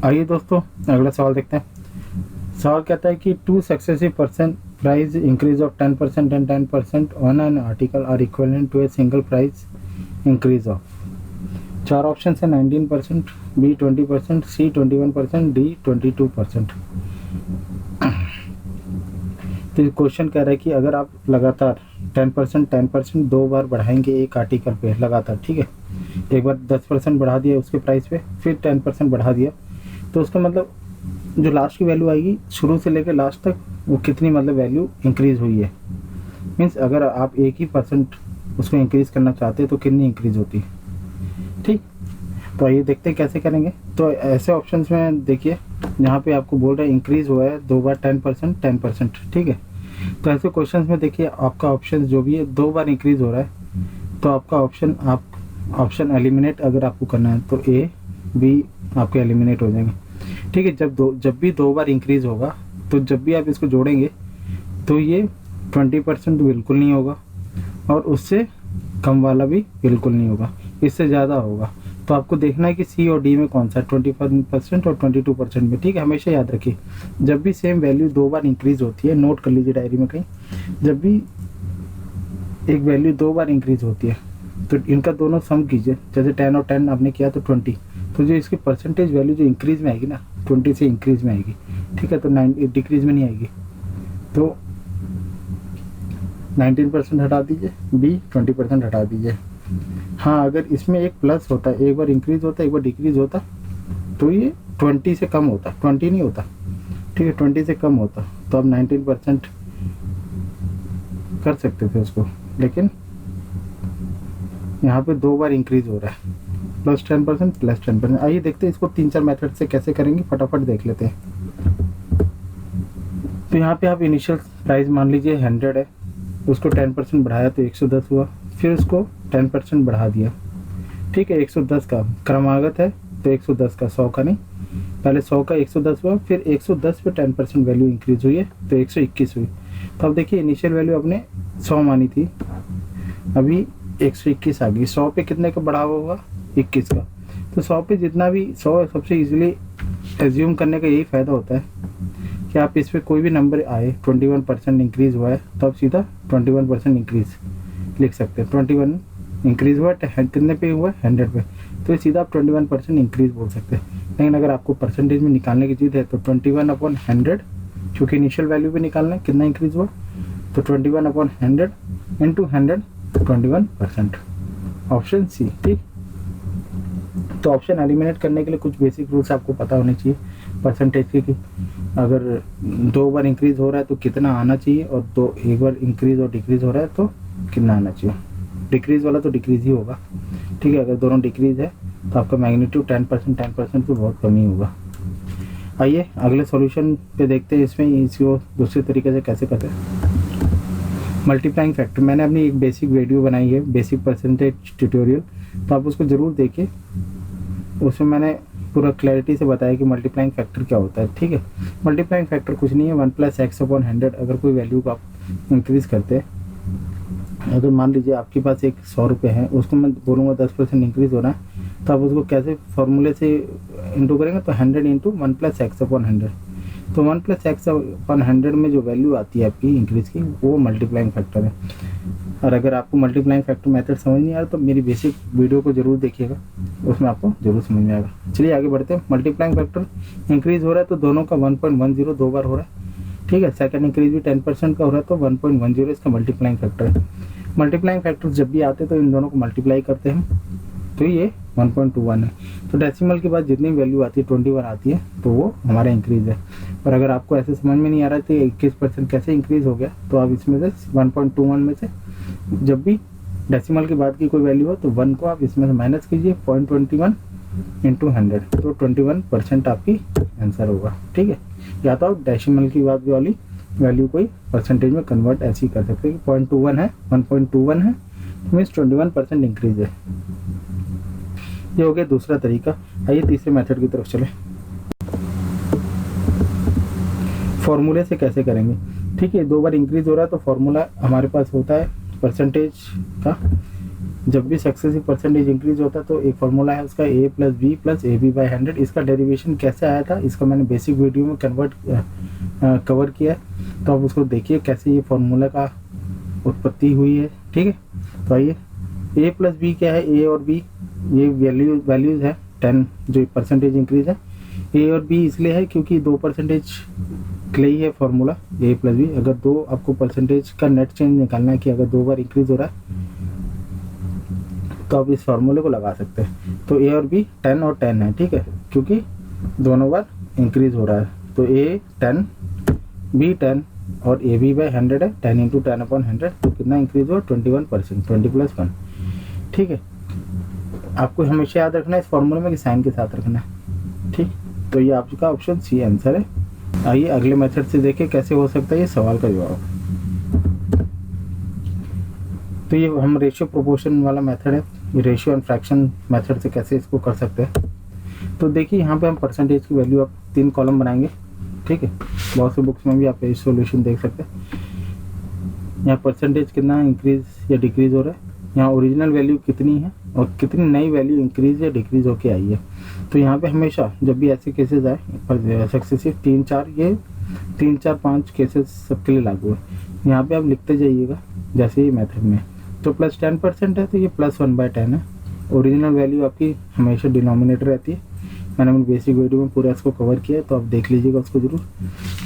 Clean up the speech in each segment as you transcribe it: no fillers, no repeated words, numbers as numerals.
आइए दोस्तों, अगला सवाल देखते हैं। सवाल कहता है कि two successive percent price increase of 10% and 10% on an article are equivalent to a single price increase of. चार ऑप्शन है 19%, बी 20%, सी 21%, डी 22%। तो क्वेश्चन कह रहा है कि अगर आप लगातार 10% दो बार बढ़ाएंगे एक आर्टिकल पे लगातार, ठीक है, एक बार 10% बढ़ा दिया उसके प्राइस पे, फिर 10% बढ़ा दिया, तो उसका मतलब जो लास्ट की वैल्यू आएगी शुरू से लेकर लास्ट तक वो कितनी मतलब वैल्यू इंक्रीज हुई है। मीन्स अगर आप एक ही परसेंट उसको इंक्रीज करना चाहते हैं तो कितनी इंक्रीज होती है। ठीक, तो आइए देखते हैं कैसे करेंगे। तो ऐसे ऑप्शंस में देखिए, यहाँ पे आपको बोल रहा है इंक्रीज हुआ है दो बार 10%, ठीक है। तो ऐसे क्वेश्चंस में देखिए आपका ऑप्शन जो भी है दो बार इंक्रीज हो रहा है, तो आपका ऑप्शन एलिमिनेट अगर आपको करना है तो ए बी आपके एलिमिनेट हो जाएंगे। ठीक है, जब भी दो बार इंक्रीज होगा तो जब भी आप इसको जोड़ेंगे तो ये 20% बिल्कुल नहीं होगा और उससे कम वाला भी बिल्कुल नहीं होगा, इससे ज़्यादा होगा। तो आपको देखना है कि सी और डी में कौन सा 21% और 22% में। ठीक है, हमेशा याद रखिए जब भी सेम वैल्यू दो बार इंक्रीज होती है, नोट कर लीजिए डायरी में कहीं, जब भी एक वैल्यू दो बार इंक्रीज होती है तो इनका दोनों सम कीजिए। जैसे 10 और 10 आपने किया तो 20, तो जो इसकी परसेंटेज वैल्यू जो इंक्रीज में आएगी ना 20 से इंक्रीज में आएगी, ठीक है, तो 9 डिक्रीज में नहीं आएगी। तो 19% हटा दीजिए, बी 20% हटा दीजिए। हाँ, अगर इसमें एक प्लस होता, एक बार इंक्रीज होता एक बार डिक्रीज होता, तो ये 20 से कम होता, 20 नहीं होता, ठीक है, 20 से कम होता तो आप 19% कर सकते थे उसको, लेकिन यहाँ पे दो बार इंक्रीज हो रहा है, +10% +10%। आइए देखते हैं इसको 3-4 मेथड से कैसे करेंगे, फटाफट देख लेते हैं। तो यहाँ पे आप इनिशियल प्राइस मान लीजिए 100 है, उसको 10% बढ़ाया तो 110 हुआ, फिर उसको 10% बढ़ा दिया, ठीक है, 110 का क्रमागत है तो 110 का, 100 का नहीं, पहले 100 का 110 हुआ, फिर 110 पे 10% वैल्यू इंक्रीज हुई है तो 121 हुई। तो अब देखिए इनिशियल वैल्यू आपने 100 मानी थी, अभी 121 आ गई। 100 पे कितने का बढ़ावा हुआ, 21 का। तो 100 पे जितना भी 100 सबसे इजीली एज्यूम करने का यही फ़ायदा होता है कि आप इस पर कोई भी नंबर आए 21% इंक्रीज़ हुआ है तो आप सीधा 21% इंक्रीज़ लिख सकते हैं। 21 इंक्रीज़ हुआ कितने पे हुआ, 100 पे, तो सीधा आप 21% इंक्रीज़ बोल सकते हैं। लेकिन अगर आपको परसेंटेज में निकालने की चीज़ है तो 21/100, क्योंकि इनिशियल वैल्यू पे निकालना है कितना इंक्रीज़ हुआ, तो 21/100 इंटू 100 21%, ऑप्शन सी। ठीक, तो ऑप्शन एलिमिनेट करने के लिए कुछ बेसिक रूल्स आपको पता होने चाहिए परसेंटेज के, कि अगर दो बार इंक्रीज हो रहा है तो कितना आना चाहिए, और दो एक बार इंक्रीज और डिक्रीज हो रहा है तो कितना आना चाहिए। डिक्रीज वाला तो डिक्रीज ही होगा, ठीक है, अगर दोनों डिक्रीज है तो आपका मैग्नीट्यूड 10% तो बहुत कम ही होगा। आइए अगले सॉल्यूशन पे देखते हैं, इसमें इसको दूसरे तरीके से कैसे करते हैं। मल्टीप्लाइंग फैक्टर, मैंने अपनी एक बेसिक वीडियो बनाई है, बेसिक परसेंटेज ट्यूटोरियल, तो आप उसको ज़रूर देखिए, उसमें मैंने पूरा क्लैरिटी से बताया कि मल्टीप्लाइंग फैक्टर क्या होता है। ठीक है, मल्टीप्लाइंग फैक्टर कुछ नहीं है 1 + x/100। अगर कोई वैल्यू को आप इंक्रीज़ करते हैं, अगर मान लीजिए आपके पास एक 100 रुपये है, उसको मैं बोलूँगा 10% इंक्रीज़ हो रहा है, तो आप उसको कैसे फॉर्मूले से इंटू करेंगे, तो 100 इंटू 1 + x/100। तो 1 + x/100 में जो वैल्यू आती है आपकी इंक्रीज़ की, वो मल्टीप्लाइंग फैक्टर है। और अगर आपको मल्टीप्लाइंग फैक्टर मेथड समझ नहीं आ रहा तो मेरी बेसिक वीडियो को जरूर देखिएगा, उसमें आपको जरूर समझ में आएगा। चलिए आगे बढ़ते हैं। मल्टीप्लाइंग फैक्टर इंक्रीज़ हो रहा है तो दोनों का 1.10 दो बार हो रहा है, ठीक है। सेकंड इंक्रीज भी 10% का हो रहा है तो 1.10 इसका मल्टीप्लाइंग फैक्टर है। मल्टीप्लाइंग फैक्टर जब भी आते हैं तो इन दोनों को मल्टीप्लाई करते हैं, तो ये 1.21 है। तो डेसिमल के बाद जितनी वैल्यू आती है 21 आती है तो वो हमारा इंक्रीज़ है। और अगर आपको ऐसे समझ में नहीं आ रहा है तो 21% कैसे इंक्रीज़ हो गया, तो आप इसमें से 1.21 में से जब भी डेसिमल के बाद की कोई वैल्यू हो तो 1 को आप इसमें से माइनस कीजिए, 0.21 इंटू 100, तो 21% आपकी आंसर होगा। ठीक है, या तो आप डेसिमल की बाद वाली वैल्यू कोई परसेंटेज में कन्वर्ट ऐसे ही कर सकते हैं कि 0.21 है, 1.21 है, मीन्स 21% इंक्रीज है। ये हो गया दूसरा तरीका। आइए तीसरे मेथड की तरफ चले, फॉर्मूले से कैसे करेंगे। ठीक है, दो बार इंक्रीज हो रहा है तो फॉर्मूला हमारे पास होता है परसेंटेज का, जब भी सक्सेसिव परसेंटेज इंक्रीज होता है तो एक फॉर्मूला है उसका a plus B plus A B by 100। इसका डेरिवेशन कैसे आया था इसका मैंने बेसिक वीडियो में कवर किया है, तो आप उसको देखिए कैसे ये फॉर्मूला का उत्पत्ति हुई है। ठीक है, तो आइए a प्लस बी क्या है, a और b ये वैल्यूज है 10 जो परसेंटेज इंक्रीज है। a और b इसलिए है क्योंकि 2% के लिए ही है फॉर्मूला a प्लस बी। अगर दो आपको परसेंटेज का नेट चेंज निकालना है कि अगर 2 बार इंक्रीज हो रहा है तो आप इस फार्मूले को लगा सकते हैं। तो a और b 10 और 10 है, ठीक है, क्योंकि दोनों बार इंक्रीज हो रहा है। तो a 10 b 10 और ए बी बाई 100 है, 10 इंटू 10 अपॉन 100, तो कितना इंक्रीज हुआ 21%, 20 प्लस 1। ठीक है, आपको हमेशा याद रखना है इस फॉर्मूले में कि साइन के साथ रखना है। ठीक, तो ये आपका ऑप्शन सी आंसर है। आइए अगले मेथड से देखें कैसे हो सकता है ये सवाल का जवाब। तो ये हम रेशियो प्रोपोर्शन वाला मेथड है, ये रेशियो एंड फ्रैक्शन मेथड से कैसे इसको कर सकते हैं। तो देखिए यहाँ पे हम परसेंटेज की वैल्यू आप 3 कॉलम बनाएंगे। ठीक है, बहुत से बुक्स में भी आप ये सॉल्यूशन देख सकते हैं। यहाँ परसेंटेज कितना इंक्रीज या डिक्रीज हो रहा है, यहाँ ओरिजिनल वैल्यू कितनी है और कितनी नई वैल्यू इंक्रीज या डिक्रीज होके आई है। तो यहाँ पे हमेशा जब भी ऐसे केसेस आए पर सक्सेसिव 3 4 5 केसेस सबके लिए लागू है। यहाँ पे आप लिखते जाइएगा जैसे ये मेथड में। तो प्लस 10% है तो ये प्लस 1/10 है। ओरिजिनल वैल्यू आपकी हमेशा डिनोमिनेटर रहती है। मैंने अपनी बेसिक वीडियो में पूरा इसको कवर किया है, तो आप देख लीजिएगा उसको जरूर।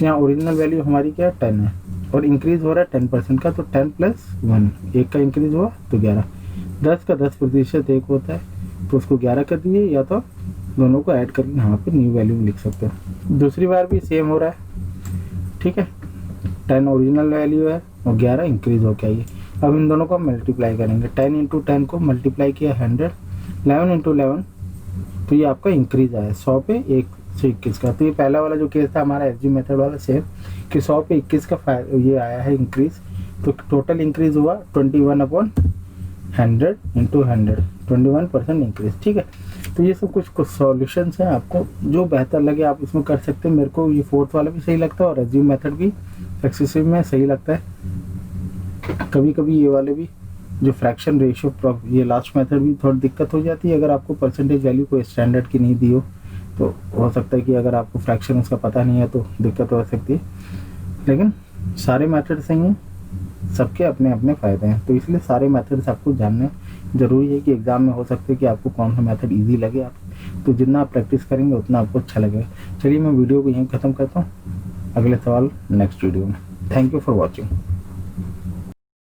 यहाँ ओरिजिनल वैल्यू हमारी क्या है 10 है और इंक्रीज हो रहा है 10% का, तो 10 प्लस 1, एक का इंक्रीज हुआ तो 11। 10 का 10% एक होता है, तो उसको 11 कर दिए, या तो दोनों को ऐड करके यहाँ पे न्यू वैल्यू लिख सकते हैं। दूसरी बार भी सेम हो रहा है। ठीक है, 10 ओरिजिनल वैल्यू है और 11 इंक्रीज होके आई है। अब इन दोनों को मल्टीप्लाई करेंगे। 10 इंटू 10 को मल्टीप्लाई किया 100, 11 इंटू 11, तो ये आपका इंक्रीज आया 100 पे 121 का। तो ये पहला वाला जो केस था हमारा एसजी मेथड वाला सेम, कि 100 पे 21 का ये आया है इंक्रीज। तो टोटल इंक्रीज हुआ 21/100 इंटू 100, 21% इंक्रीज। ठीक है, तो ये सब कुछ सॉल्यूशंस हैं, आपको जो बेहतर लगे आप इसमें कर सकते हैं। मेरे को ये फोर्थ वाला भी सही लगता है और एसजी मेथड भी सक्सेसिव में सही लगता है। कभी कभी ये वाले भी जो फ्रैक्शन रेशियो ये लास्ट मेथड भी थोड़ी दिक्कत हो जाती है। अगर आपको परसेंटेज वैल्यू कोई स्टैंडर्ड की नहीं दी हो सकता है कि अगर आपको फ्रैक्शन उसका पता नहीं है तो दिक्कत हो सकती है। लेकिन सारे मेथड सही हैं, सबके अपने अपने फ़ायदे हैं, तो इसलिए सारे मेथड्स आपको जानने ज़रूरी है कि एग्ज़ाम में हो सकता है कि आपको कौन सा मेथड ईजी लगे। आप तो जितना आप प्रैक्टिस करेंगे उतना आपको अच्छा लगेगा। चलिए मैं वीडियो को यहीं ख़त्म करता हूँ, अगले सवाल नेक्स्ट वीडियो में। Thank you for watching.